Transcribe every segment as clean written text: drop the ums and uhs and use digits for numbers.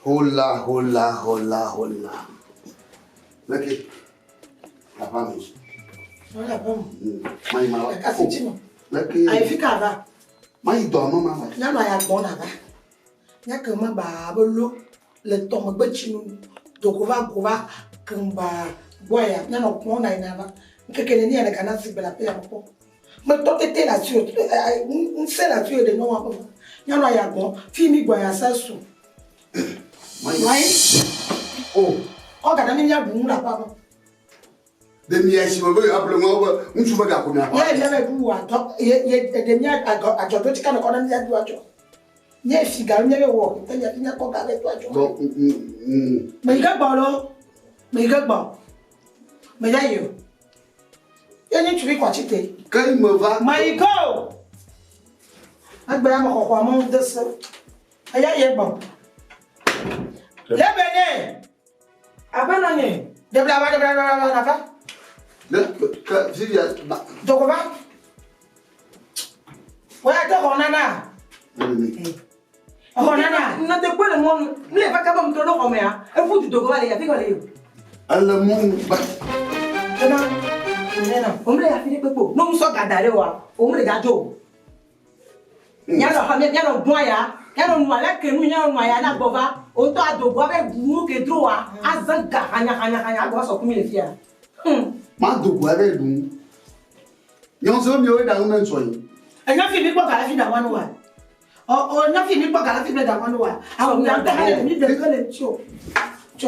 Hola. Laki. La femme. Olha, vamos. Mãe, mal. É cacetino. Laki. Aí ficava. Mãe, dorme, mamãe. Nhá nói à bón à ba. Nhá cứ mà bà bơ lô. Lên tông mà bơ chinu. Đồ của ba. Cần bà. Boy à. Nhá nó cũng này nè ba. Cái này là cái nào xịt bela pe à bố. Mà tốt tê là chưa. C'est là chưa để nó mà. Nhá nói à bón. Phi mi boy à sa su. Mãe. Oh. Ó cả mình nhá bún là ba. Demi ya shima boy apple mo nchu baga ko na. Ya ya be du wa to ye demi ajo to tika na ko na ya du ajo. Nye figa nye be wo te ya nya ko ga le du ajo. Donc Me ga ba lo. Me ga ba. Me ya yo. Ya ni tu ko chite. quand il me va My go. Agba ya mo ko mo de se. Aya ye ba. Le bene. Abana ni. De bla ba. Dokova? Where to Honana? Honana? Not the point of one. Never come to know me. I put the Dogovali. I think of you. Only a few people. No so Gadarewa. Only Gado. Yano Hamlet, Yano Boya, Yano Malak, Yano Mayana Bova, Oto Adoba, Muke Droa, Azanga, Hanya was of Milia. Ma do guave do. Yon so mi o da un so yin. E na fi mi po kala fi da one wa. O na fi mi po kala fi da one wa. Awon mi an ta mi de ko le cho.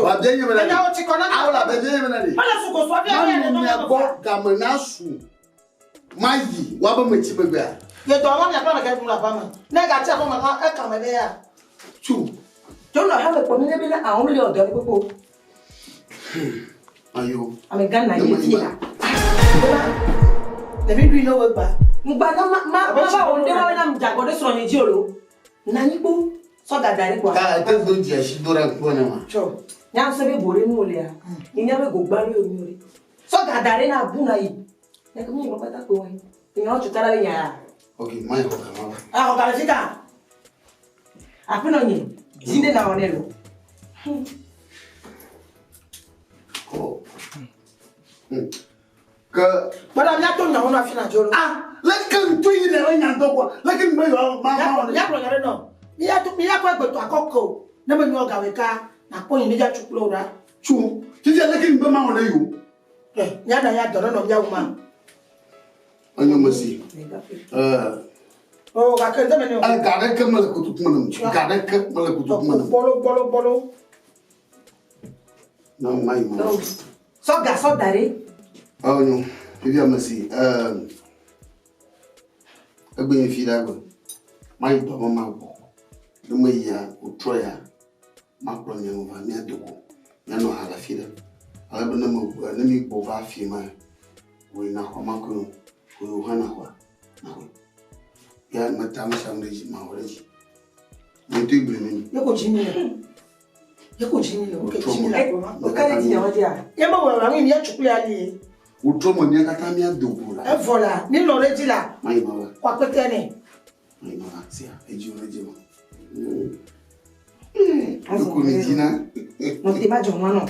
Wa de yin me na. Na o ti ko na. Awla be de yin me na ni. Mala su ko so bi e na go gamana su. Mayi wa ba me ti be a. Ye do ma ya pa na ka mu la pa ma. Na ga ti a ma ka e ka me be ya. Chu. Don't know how to come in a only other people. Ayo. I'm a gun. Let me do no work ba. Mama onde wa na mjago de so ni jolo. Na nipo so gadare kwa. Ka te do ji ashi dora ko na ma. Cho. Nya so be bore mu ole a. Ni nya be go gbari oni ore. So gadare na bu na yi. Na ko mi mo pata ko yin. Ni o chutara le nya. Okay, mai ko ka ma. Ah, o kala fika. Apino ni. Jinde na onelo. Oh. Que Madame ya to na wona fi na jolo. la kan to yi na nya to ko la kan me yo ma Ya pro ya no. Mi ya ko egbe to akoko. Na me nyo ga we ka na ko yin ja chuklo ra. chu ti je la kan be ma wona yo. Ya na ya do no ya uma. Anyo masi. O ga kan me no. Ga da kan mala ko tu manam. Ga da kan mala ko tu manam. Bolo. Non mai mo. So ga so dare. Oh non, viens merci. Agbe fi da go. Mai do mama go. No mai ya o troya. Ma pro nya va mi adogo. Ya no hala fi da. Ala bana mo na mi bo va fi ma. We na ko ma ko ko hana kwa. Na ko. Ya mata ma sha mreji ma oreji. Mo tu ibre mi. Ye ko jini le. Ye ko jini le. O ke jini la ko ma. O kare ti yan dia. Ye ma wa mi ya chuklo ya li. O tro mo ni akata mi adogo la. E vola, ni lo reji la. Mai ma wa. Kwa pete ni. Mai ma wa sia. Eji ma. Ko ni dina. No te ba jo no.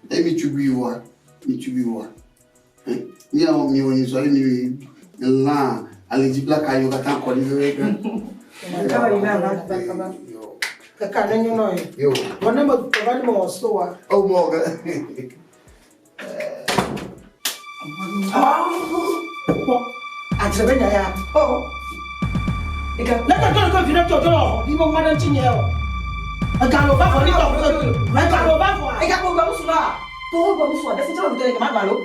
E mi chubi wa. Mi a mi o ni so ni la aleji black ayo kata ko ni we ga. Ka ba ina na. Ka na nyo no. Yo. Bona mo ba ni mo so wa. Oh mo ga. Atrebe na ya. Oh. Ika La ka to fi na to di mo ma dan tinye o. Aka lo ba fo ni to. Aka lo ba fo. ika ko gba musula. To gba musula de se jo bi ma gba lo.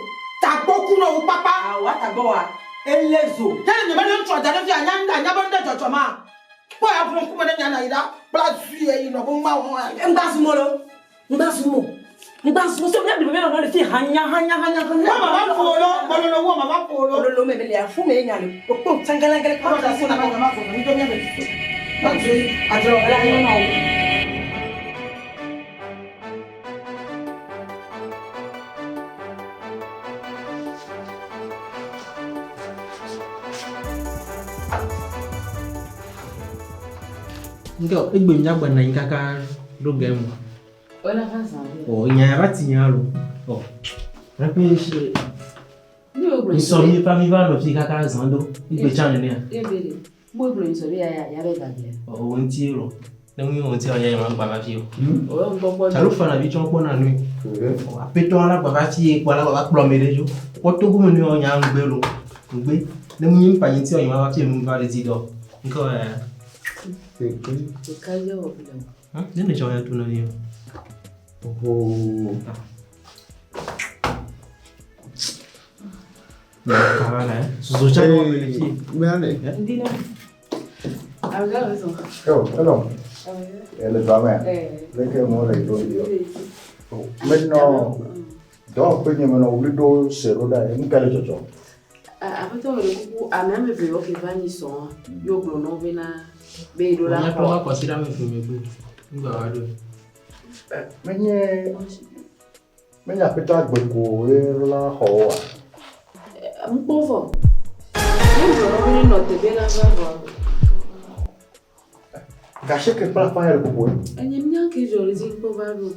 Ta gboku no wo papa. Wa ta gbo wa. Elezo. Tell me no to da fi anya ba nda jojo ma. Po ya fun ku me nya na ida. Bla su ye no mo ma ho. Ngba sumo. So me bi me no le fi hanya. Mama ba polo. Lo me be le fu me nya le. O ko tangala ngale ko da Ko na ma fo ni do nya be. Ba su adro ala no no. Kiểu ít bình ra bần này ca do game. Olha razão. Oh, nya ratinha lo. Oh. Rapidinho. Insomnia para mim vai não ficar casando. E pechando né. Moi blo insomnia ya bega dia. Oh, um tiro. Não me um tiro ya mama baba fio. Oh, um pouco. Chalu fana bi chon pona nu. Oh, apeto ala baba fie kwa la baba plomber dejo. Ko to go menu o nya ngbe lo. Ngbe. Ne mu yin pa yin ti o yin baba fie mu va le ti do. Nko O caso é o problema. Ne chon ya tu na ni. Oh. Kawana susu cha no le fi. Bene. Ndino. Agora mesmo. Hello. Elle va bien. Le que moi le do dio. Maintenant donc peut y maintenant oublie do zéro da en quel jojo. Après toi le coup a même vu que vani son yo blo no vena be do la. Na kwa kwa sira me fume bu. Ngwa wado. Menya peta gbeko e la ho wa. Un povo. Yo no no te ve la va. Gâché que pas faire le bobo. Any mnya ke jo le zin po va ro.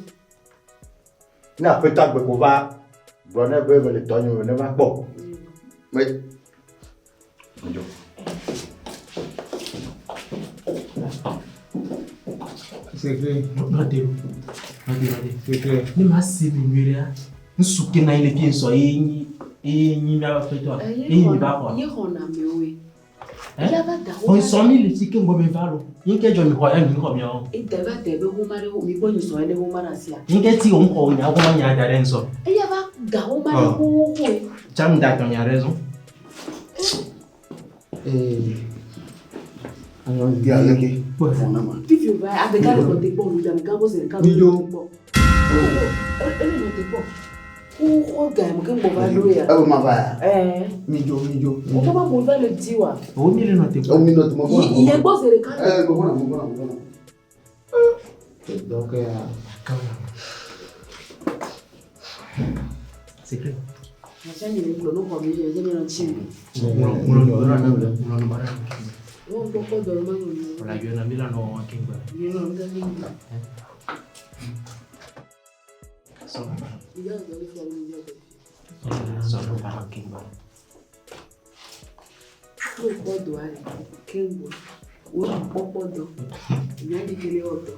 Na peta gbeko va. Brother be le tonyo ne va po. Mais Njo. C'est vrai. C'est vrai. Ni masi bimbira. Nsuke na ile bien so yin ya feto. Yin ba ko. Ye hona mewe. On somi le tike ngo be valo. Yin ke jo mi ko ya mi ko mi o. E deba debe ho mare ho mi bo ni so ele ho mara sia. Yin ke ti o ko nya ko ma nya da den so. E ya ba ga ho mare ho. Cham da ton ya raison. Alors il y a leki. Vivi vai abega le côté bon lu dam gabo se ka. Video. Ele no te po. O ga mo ke mo va lo ya. Ah ma va. Mijo. O ko ba mo va le diwa. O mi le no te po. Un minute mo bon. Il est beau se le ka. Bon. Donc C'est clair. Jamii ni lo no ko mi je jamii no chi. Uno bara. O ko ko do ma no. La yo na mila no akingba. Ni no ndani. So. Ya do le fo mi je. So para akingba. O ko do ale. Kengo. O popo do. Ya di kele oto.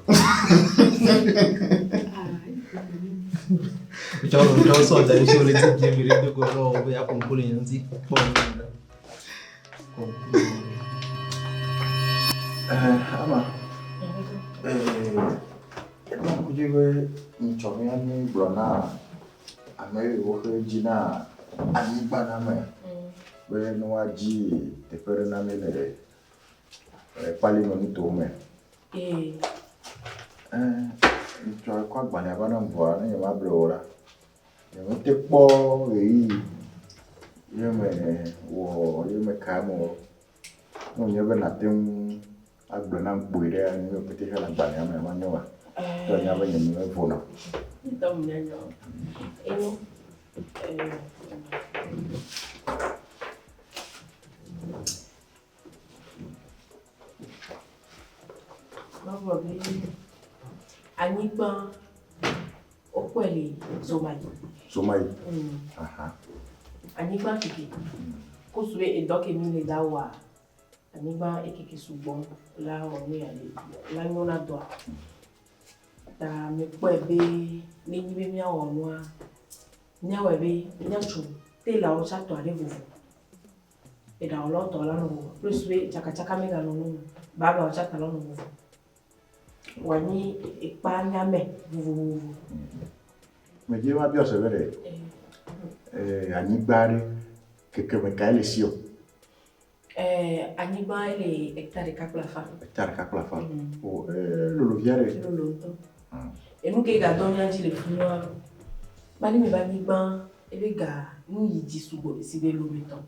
Ciao so da iso le ti mi rede ko no be ya konkole yan ti po ni. ama na kujiwe nchomya ni brona ameri wo fe jina ani bana me we no aji te pere na me le pali no ni to me ncho kwa gbani abana mvo na yema blora yema te po yi yeme kamo no nyebe na tem agbena mpoire ani opete hela gbani ama manyowa to nyaba yeme vona Então, melhor. Eu vou ver Aniba Okweli Somali. Aha. Aniba kiki. Kuswe edoke mine dawa. Aniba ekiki subon la oni ale. La nyona doa. Ta me kwebe ni nyibe mia onwa. Nyawe be nyachu te la o chato ale vuvu. E da olo to la no. Plus we chaka mega no. Baba o chaka no vuvu. Wani ipanya me vuvu. Me lleva Dios se vere. Anigbare que me cae le sio. Aniba ele hectare kaplafa. Hectare kaplafa. O lo viare. Lo. E nu ke ga don yanji le funwa. Bani me ba nigban ebe ga nu yiji sugo si be lo meton.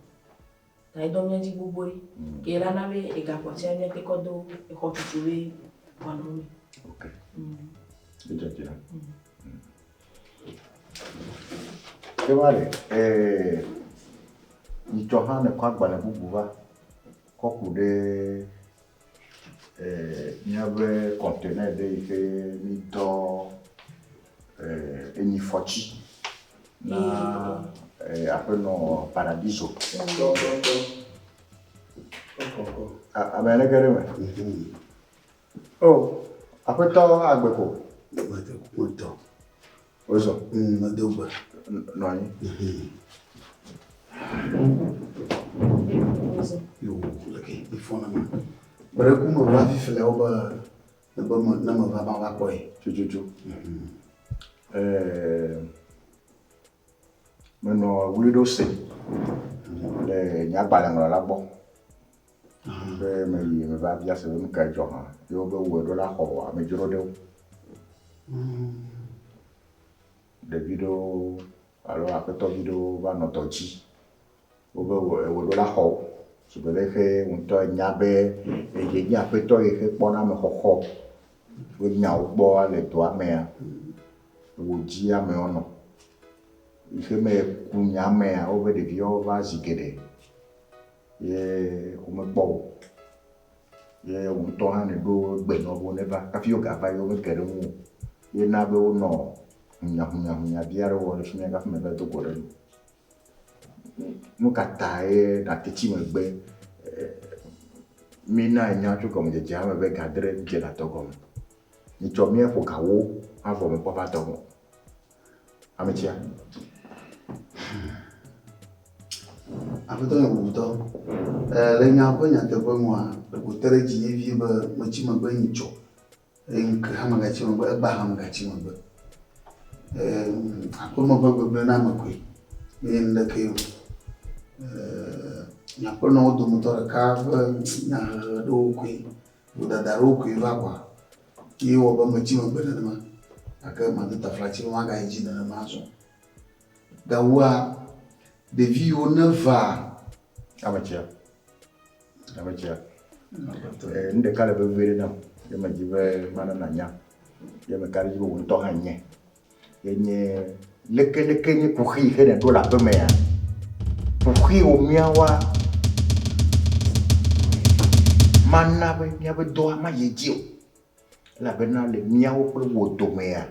Na don yanji bobori. Ke la na be e ga kwacha ni te kodo e ko tuwe wanu. Okay. Déjà. Que vale? Ni chohane kwa gbale bubuva. Koku de Miabe conteneur de que mi do eni forti na après no paradiso. Amene kere me. Oh, après to agbeko. Moto. Ozo. Madoba. No ni. Yo, okay, before na. Bara kuma ba fi fele oba na ba na ma ba boy. Juju. Meno wulido se. Le nya gbalangla la bo. Be me ba bia se me ka jo ha. Yo be wo do la ho a me juro de. De video alors après to video va no tochi. Wo be wo do la ho. So be le ke un to nya be e je nya pe to e ke pona me ho. Wo nya wo bo ale to amea. Wo ji ame ono. Ife me kunya amea o be de bio va zigede. Ye o me bo. Ye un to ha ne do gbe no bo ne ba. Ka fi o ga ba yo me kere mu. Ye na be o no nya biara wo le fime ga fime be to gore. Nu kata e na teti me gbe mi na nya tu comme je jame be gadre je la to comme. Ni cho mi e fo ka wo avo me papa to mo. Amitia. Abuto na buto. Le nya ko nya te bo mo ko tere ji ye vi ba mo chi ma ba ni cho. En ka ha ma ga chi mo ba ha ma ga chi mo ba. Akoma ba na ma ko. En da ke nya ko no do motor ka nya do ko. Da ro ko ba kwa. Ki wo ba mo chi mo ba na ma. Aka ma ta flachi ma ga ji na ma so. Da wa de vie on ne va Amitia. Nde kale be vere na. Ye ma jibe mana na nya. Ye me kale jibe un to ha nye. Ye nye leke ni ku hi he ne do la pe me ya. Ku hi o mia wa mana be nya be do ma ye ji o. La be na le mia o pe wo do me ya.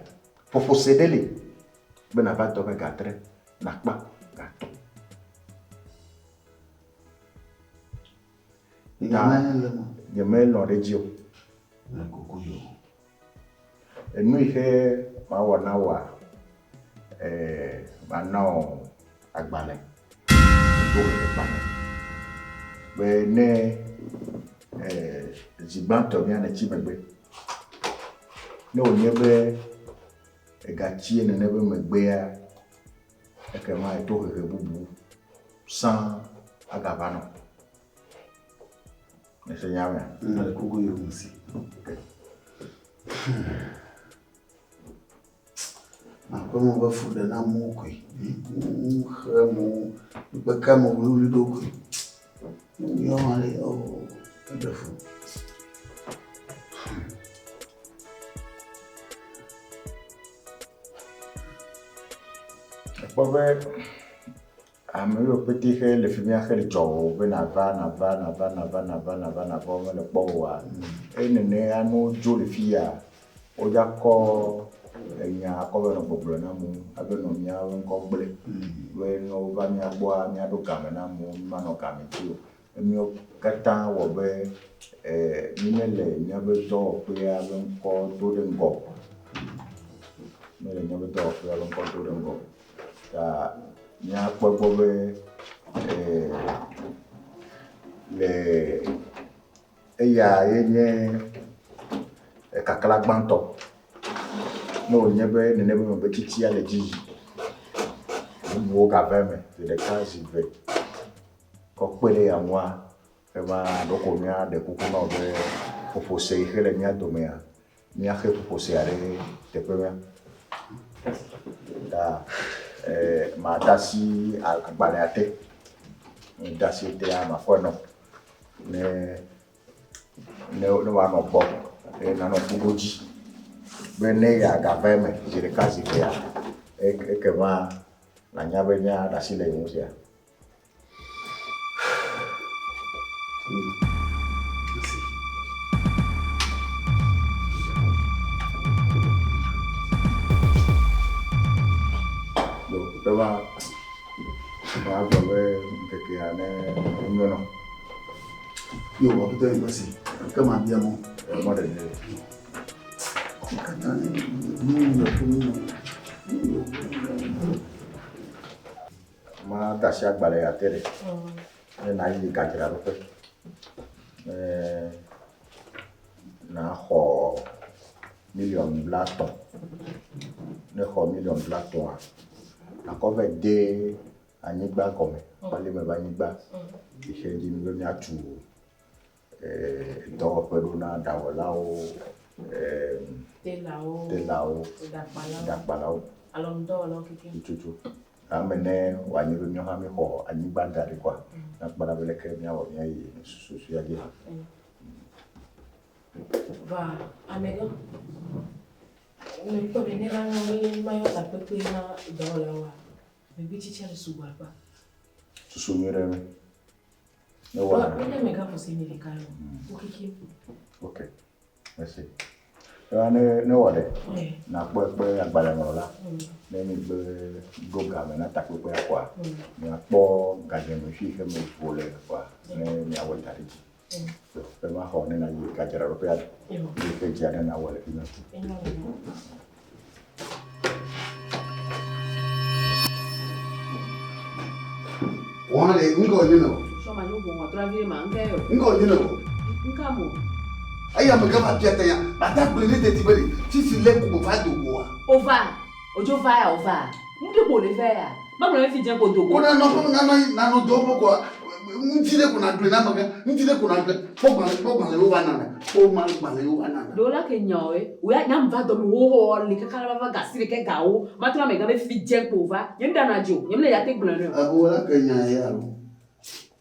Pour posséder les ben na ba to be gatre na pa gato. Je mets le regio. Et nous, il fait ma wanawa. Maintenant, à Gbalin. Tout le Gbalin. Mais né, Ziban, tu viens de Tibébé. Nous, on y est, et Gatier, ne nebe me béa. Et que moi, et tout le boubou. Sans agavano. Enseñame. Le coucou yo aussi. Como va fuder na mo ko. Mo ba ka mo lu do ko. Yo ale o defo. Bobe amelo petit que le film a le job ben na va bon le boa e ne anu jo le fia o ja ko enya ko no boblo na mu abe no nya nko gble we no va nya boa nya do kame na mu ma no kame ti o mi o kata wo be mi ne le nya be do pe a be nko do de ngo me le nya be do pe a be nko do de ngo ta nya gbogbo be le eya yenye kakala gbanto no nyebe ne nebe me titi ale ji wo ga veme de kazi ve ko pele ya nwa e ba do ko nya de ku no be popose hele nya do me nya he popose are te peme da ma dasi agbaleate dasi te ama kono ne wa no bo na no fugoji bene ya gaveme jere kazi ya ke ma na nyabe nya dasi le musia va volver que ane no. Yo, va peut-être passer. Comment bien mon. Moi de. Ma tasi agbale atere. Na yi kajira ro pe. Na ho million blaton. Ne ho million blaton. Na ko ve de anigba comme pale me ba anigba. Ise di mi ni atu do pedo na dawola o telao dakbalao alondo lo kiki tutu amene wanyiro nyo ha me ho anigba dare kwa na bana bele ke mi awo mi ayi susu ya ge va amega me ko bene la no ma yo ta pepe na do la wa me bi chicha le suba ba susu mi re no wa wa ne me ga Fousseni le kayo o kiki okay merci ne wa de na pe agbara mo la ne mi gbe goga me na ta pe akwa ni apo gaje me fi ke me vole kwa ne mi awo tari so pe ma ho ne na yi ka jara ro pe ade ni ke jara na wale fi na Wale ngo ni no. so ma no go TRAVAIL ma ngeyo Ngo ni no. nkamo Aya me ga ba pieta ya. Ba ta ple ni de ti bele. Ti si le ko ba do wo. over ojo fire over ndu ko le fire ma mo fi je ko dogo Ko na no do ko ntile ko na ple na maga. Ntile ko na ple. Po le wo ba na. Po ma le wo ba na. do la ke nyawe we nyam va do mi wo le ka kala va ga sire ke gawo ma tra me ga be fi je ko over yem da na jo yem le ya te gbon no Wala ke nya ya ro.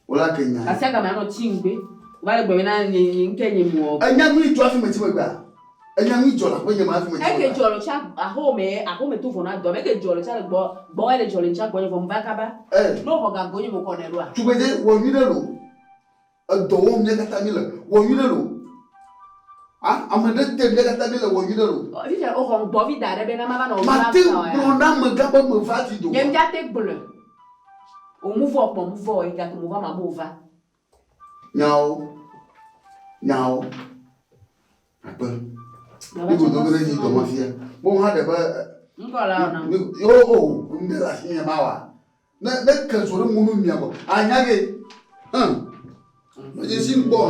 Wala ke nya. kasi aga ma no chingbe ba le gbe na ni nkenye mu Anya mi to afi me ti we gba. Anya mi jo la pe ye ma afi me ti. e ke jolo cha a home to fo na do me ke jolo cha gbo ele jolo cha gbo fo mba ka ba no ho ga gonyi mo ko ne ro a Tu bede wo mi de lo. Do wo mi ka ta mi le. Wo mi de lo. Ah, amade te mi ka ta mi le wo mi de lo. o di o ho gbo vi da re be na ma ba no Ma te bro na me ga ba me fa ti do. yem ja te gbolo o mu fo e ga to mo va ma bo va Nyao. Apa? Ibu do gele ji do ma fia. Bo ha de ba ngola na yo nde la hinya ma wa. Na ka so mu nu mi ago. Anya ge. Je sin bo.